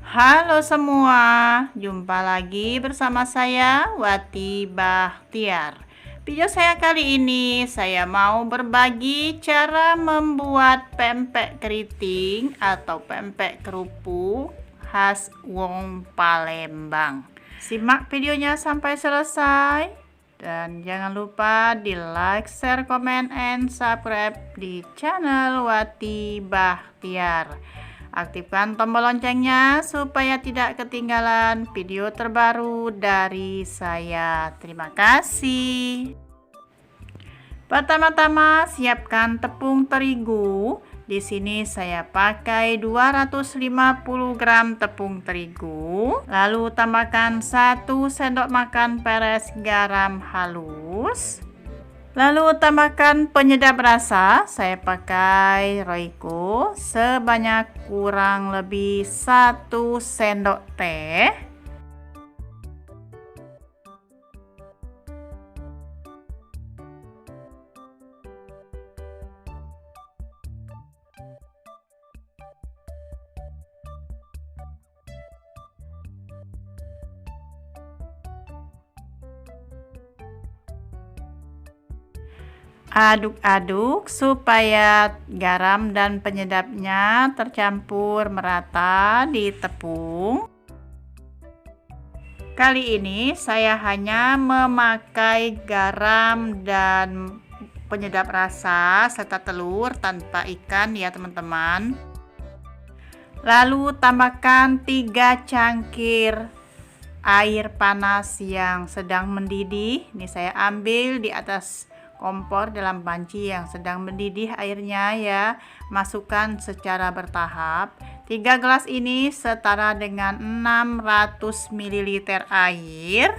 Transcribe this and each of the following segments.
Halo semua, jumpa lagi bersama saya Wati Bahtiar. Video saya kali ini saya mau berbagi cara membuat pempek keriting atau pempek kerupuk khas wong Palembang. Simak videonya sampai selesai dan jangan lupa di like, share, comment, and subscribe di channel Wati Bahtiar. Aktifkan tombol loncengnya supaya tidak ketinggalan video terbaru dari saya. Terima kasih. Pertama-tama siapkan tepung terigu. Di sini saya pakai 250 gram tepung terigu. Lalu tambahkan 1 sendok makan peres garam halus. Lalu tambahkan penyedap rasa, saya pakai Royco sebanyak kurang lebih 1 sendok teh. Aduk-aduk supaya garam dan penyedapnya tercampur merata di tepung. Kali ini saya hanya memakai garam dan penyedap rasa serta telur tanpa ikan ya teman-teman. Lalu tambahkan 3 cangkir air panas yang sedang mendidih. Ini saya ambil di atas kompor dalam panci yang sedang mendidih airnya ya. Masukkan secara bertahap. 3 gelas ini setara dengan 600 ml air.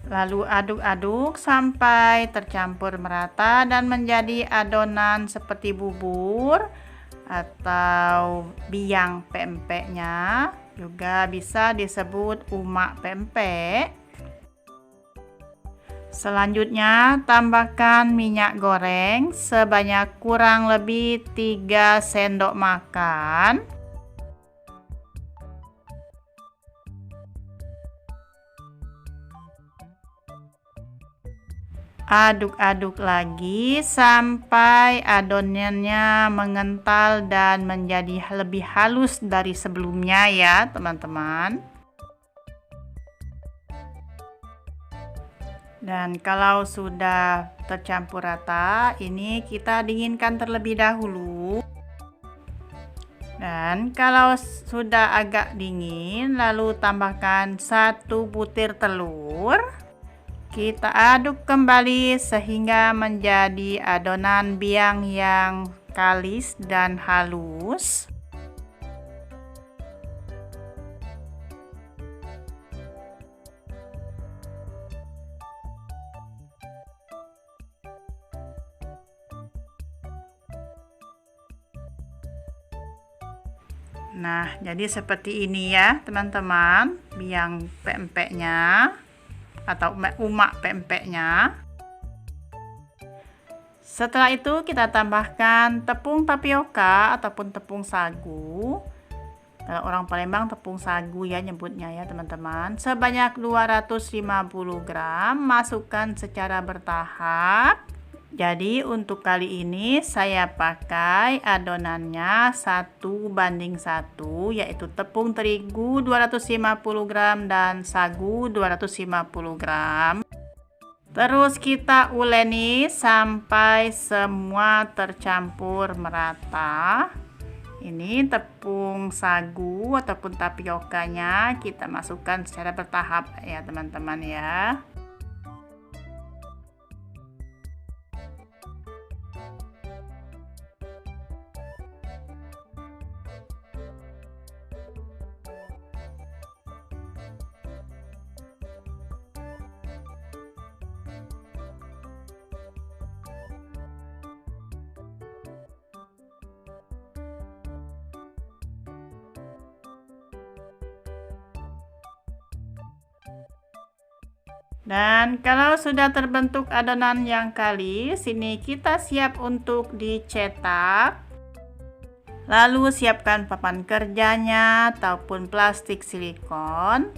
Lalu aduk-aduk sampai tercampur merata dan menjadi adonan seperti bubur atau biang pempeknya. Juga bisa disebut umak pempek. Selanjutnya tambahkan minyak goreng sebanyak kurang lebih 3 sendok makan. Aduk-aduk lagi sampai adonannya mengental dan menjadi lebih halus dari sebelumnya ya teman-teman. Dan kalau sudah tercampur rata, ini kita dinginkan terlebih dahulu. Dan kalau sudah agak dingin, lalu tambahkan 1 butir telur. Kita aduk kembali sehingga menjadi adonan biang yang kalis dan halus. Nah, jadi seperti ini ya teman-teman, biang pempeknya atau umak pempeknya. Setelah itu kita tambahkan tepung tapioka ataupun tepung sagu. Kalau orang Palembang tepung sagu ya nyebutnya ya teman-teman. Sebanyak 250 gram, masukkan secara bertahap. Jadi untuk kali ini saya pakai adonannya 1:1, yaitu tepung terigu 250 gram dan sagu 250 gram. Terus kita uleni sampai semua tercampur merata. Ini tepung sagu ataupun tapiokanya kita masukkan secara bertahap ya teman-teman ya. Dan kalau sudah terbentuk adonan yang kalis, sini kita siap untuk dicetak. Lalu siapkan papan kerjanya ataupun plastik silikon.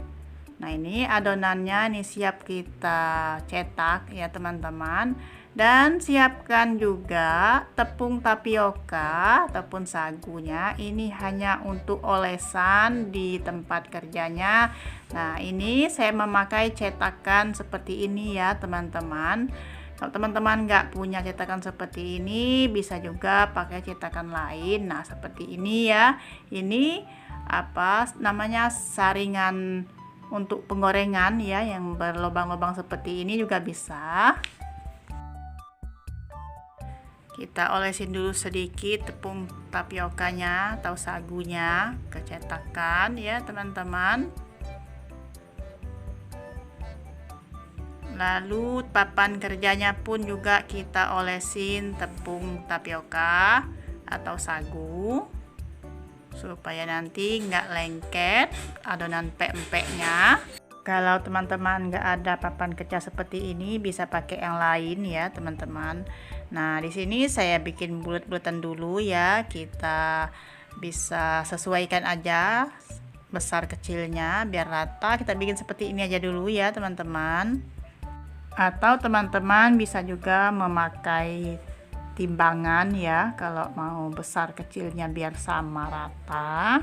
Nah, ini adonannya ini siap kita cetak ya teman-teman. Dan siapkan juga tepung tapioka ataupun sagunya. Ini hanya untuk olesan di tempat kerjanya. Nah, ini saya memakai cetakan seperti ini ya teman-teman. Kalau teman-teman nggak punya cetakan seperti ini, bisa juga pakai cetakan lain. Nah, seperti ini ya. Ini apa namanya, saringan untuk penggorengan ya, yang berlubang-lubang seperti ini juga bisa. Kita olesin dulu sedikit tepung tapiokanya atau sagunya ke cetakan ya teman-teman. Lalu papan kerjanya pun juga kita olesin tepung tapioka atau sagu supaya nanti nggak lengket adonan pempeknya. Kalau teman-teman nggak ada papan kerja seperti ini, bisa pakai yang lain ya teman-teman. Nah, di sini saya bikin bulat-bulatan dulu ya. Kita bisa sesuaikan aja besar kecilnya biar rata. Kita bikin seperti ini aja dulu ya teman-teman. Atau teman-teman bisa juga memakai timbangan ya kalau mau besar kecilnya biar sama rata.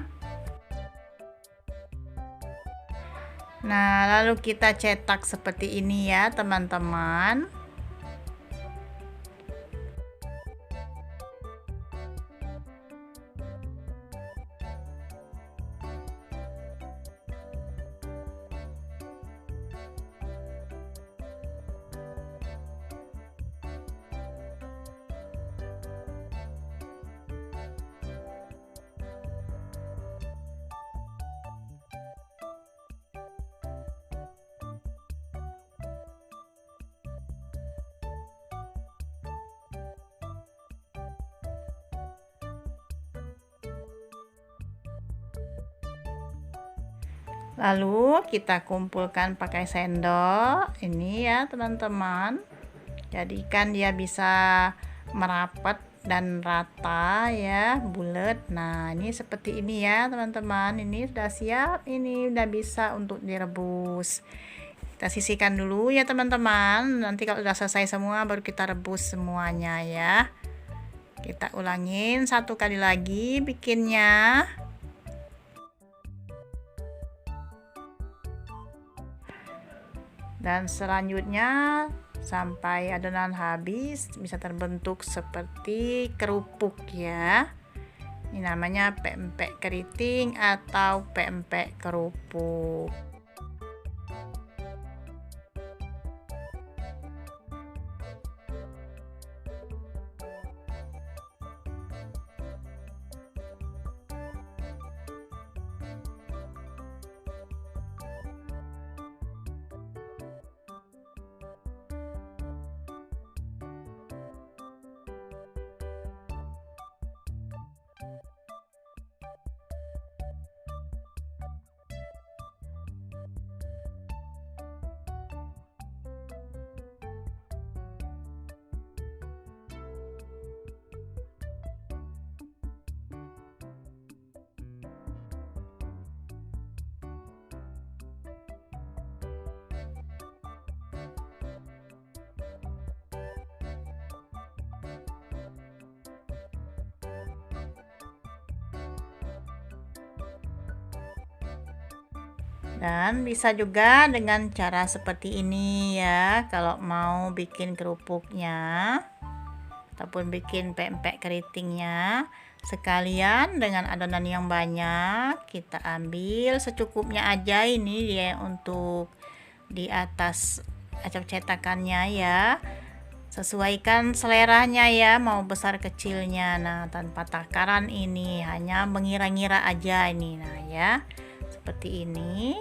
Nah, lalu kita cetak seperti ini ya teman-teman. Lalu kita kumpulkan pakai sendok ini ya teman-teman. Jadikan dia bisa merapat dan rata ya, bulat. Nah, ini seperti ini ya teman-teman. Ini sudah siap, ini udah bisa untuk direbus. Kita sisihkan dulu ya teman-teman. Nanti kalau sudah selesai semua baru kita rebus semuanya ya. Kita ulangin satu kali lagi bikinnya. Dan selanjutnya sampai adonan habis bisa terbentuk seperti kerupuk ya. Ini namanya pempek keriting atau pempek kerupuk. Dan bisa juga dengan cara seperti ini ya, kalau mau bikin kerupuknya ataupun bikin pempek keritingnya. Sekalian dengan adonan yang banyak, kita ambil secukupnya aja ini dia untuk di atas cetakannya ya. Sesuaikan seleranya ya, mau besar kecilnya. Nah, tanpa takaran ini, hanya mengira-ngira aja ini. Nah ya, seperti ini.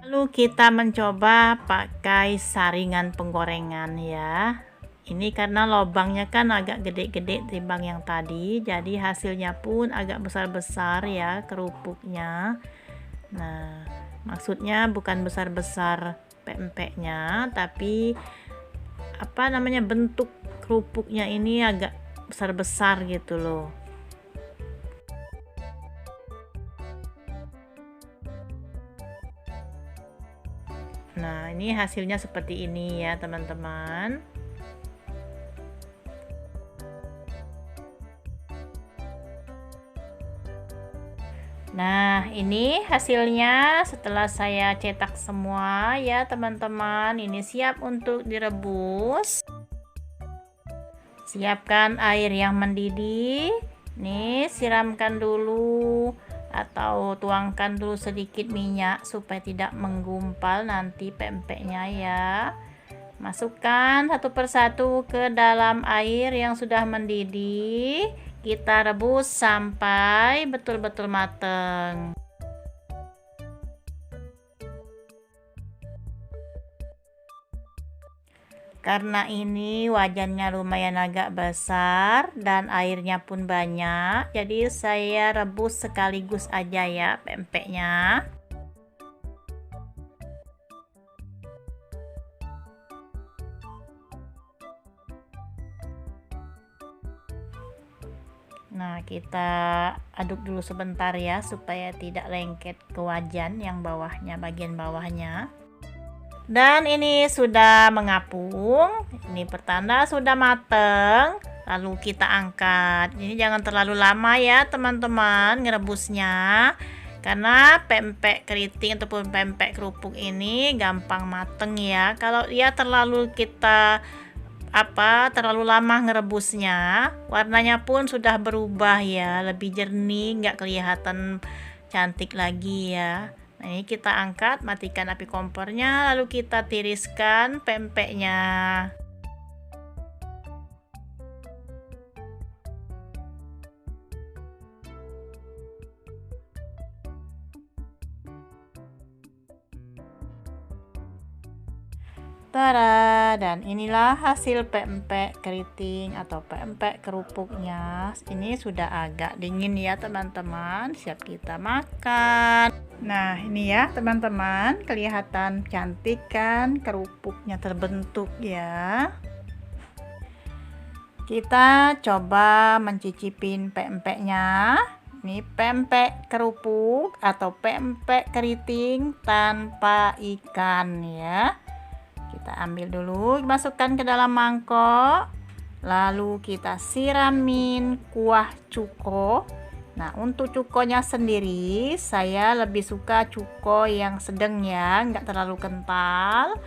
Lalu kita mencoba pakai saringan penggorengan ya. Ini karena lubangnya kan agak gede-gede timbang yang tadi, jadi hasilnya pun agak besar-besar ya kerupuknya. Nah, maksudnya bukan besar-besar pempeknya, tapi apa namanya, bentuk kerupuknya ini agak besar-besar gitu loh. Nah, ini hasilnya seperti ini ya teman-teman. Nah, ini hasilnya setelah saya cetak semua ya teman-teman. Ini siap untuk direbus. Siapkan air yang mendidih. Nih, siramkan dulu atau tuangkan dulu sedikit minyak supaya tidak menggumpal nanti pempeknya ya. Masukkan satu persatu ke dalam air yang sudah mendidih. Kita rebus sampai betul-betul matang. Karena ini wajannya lumayan agak besar dan airnya pun banyak, jadi saya rebus sekaligus aja ya pempeknya. Nah, kita aduk dulu sebentar ya supaya tidak lengket ke wajan yang bawahnya, bagian bawahnya. Dan ini sudah mengapung. Ini pertanda sudah mateng. Lalu kita angkat. Ini jangan terlalu lama ya teman-teman ngerebusnya. Karena pempek keriting ataupun pempek kerupuk ini gampang mateng ya. Kalau dia terlalu terlalu lama ngerebusnya, warnanya pun sudah berubah ya, lebih jernih, nggak kelihatan cantik lagi ya. Nah, ini kita angkat, matikan api kompornya, lalu kita tiriskan pempeknya. Tada, dan inilah hasil pempek keriting atau pempek kerupuknya. Ini sudah agak dingin ya teman-teman, siap kita makan. Nah, ini ya teman-teman, kelihatan cantik kan kerupuknya terbentuk ya. Kita coba mencicipin pempeknya. Ini pempek kerupuk atau pempek keriting tanpa ikan ya. Kita ambil dulu, masukkan ke dalam mangkok, lalu kita siramin kuah cuko. Nah, untuk cukonya sendiri saya lebih suka cuko yang sedang ya, nggak terlalu kental,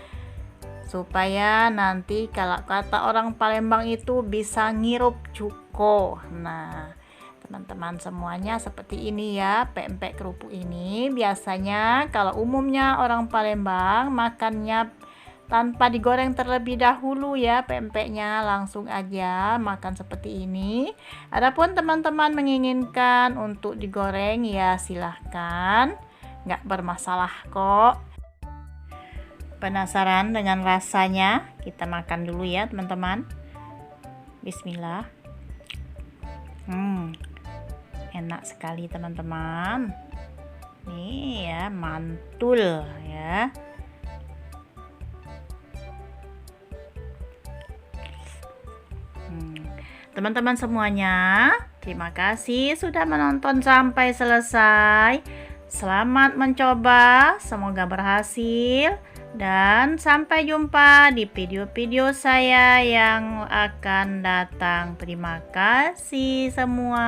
supaya nanti kalau kata orang Palembang itu bisa ngirup cuko. Nah, teman-teman semuanya seperti ini ya pempek kerupuk ini. Biasanya kalau umumnya orang Palembang makannya tanpa digoreng terlebih dahulu ya pempeknya, langsung aja makan seperti ini. Adapun teman-teman menginginkan untuk digoreng ya silahkan, nggak bermasalah kok. Penasaran dengan rasanya? Kita makan dulu ya teman-teman. Bismillah. Enak sekali teman-teman. Nih ya, mantul ya. Teman-teman semuanya, terima kasih sudah menonton sampai selesai. Selamat mencoba, semoga berhasil, dan sampai jumpa di video-video saya yang akan datang. Terima kasih semua.